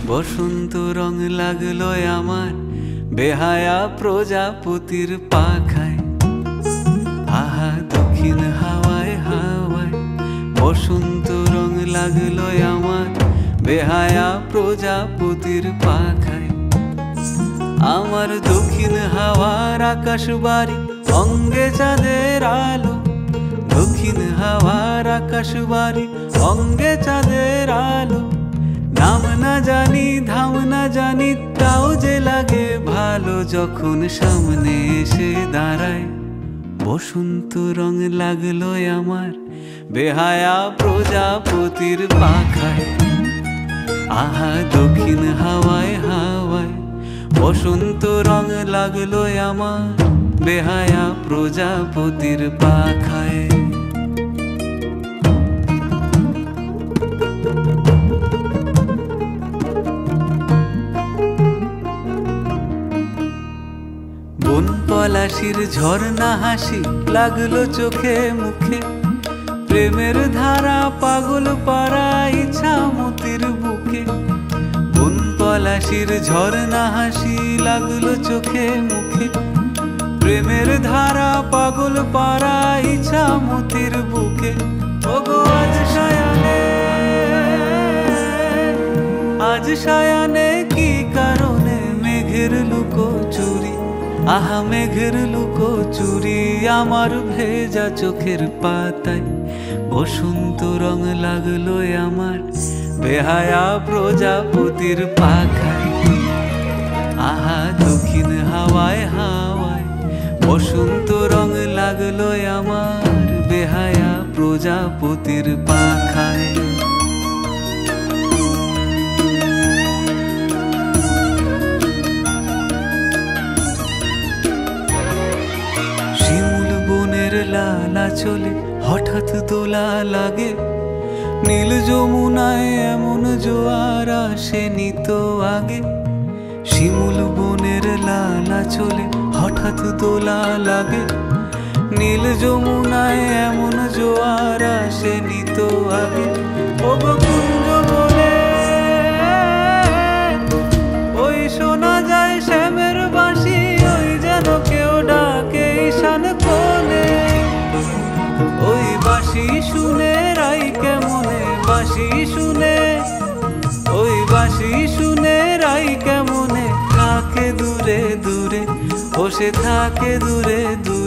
বসন্ত রং লাগলো আমার বেহায়া প্রজাপতির পাখায়। আহা দক্ষিণ হাওয়ায় হাওয়ায় বসন্ত রং লাগলো আমার বেহায়া প্রজাপতির পাখায়। আমার দক্ষিণ হাওয়ার আকাশ বাড়ি অঙ্গে চাঁদের আলো, দক্ষিণ হাওয়ার আকাশ বাড়ি অঙ্গে চাঁদের আলো। নাম না জানি ধাম না জানি তাও যে লাগে ভালো যখন সামনে এসে দাঁড়ায়। বসন্ত রং লাগলো আমার বেহায়া প্রজাপতির পাখায়। আহা দক্ষিণ হাওয়ায় হাওয়ায় বসন্ত রং লাগলো আমার বেহায়া প্রজাপতির পাখায়। বন পলাশির ঝর্ণা হাসি লাগলো চোখে মুখে, প্রেমের ধারা পাগল পাড়া ইছামতির বুকে। বন পলাশির ঝর্ণা হাসি লাগলো চোখে মুখে, প্রেমের ধারা পাগল পাড়া ইছামতির বুকে। ওগো আজ সায়ানে, আজ সায়ানে কি কারণে মেঘের লুকো চুরি, আহা মেঘের লুকো চুরি আমার ভেজা চোখের পাতায়। বসন্ত রং লাগলো আমার বেহায়া প্রজাপতির পাখায়। আহা দক্ষিণ হাওয়ায় হাওয়ায় বসন্ত রং লাগলো আমার বেহায়া প্রজাপতির পাখায়। লালা চলে হঠাৎ দোলা লাগে, নীল যমুনায় এমন জোয়ার আসেনি তো আগে। শিমুল বনের লালা চলে হঠাৎ দোলা লাগে, নীল যমুনায় এমন জোয়ার আসেনি তো আগে। ওগো কুঞ্জ বলে ওই শোনা যায় শ্যামের বাঁশি, ওই যেন কেউ ডাকে ঈশান কোণে। ওই বাঁশি শুনে রাই কেমনে, বাঁশি শুনে, ওই বাঁশি শুনে রাই কেমনে থাকে দূরে দূরে, বসে থাকে দূরে দূরে।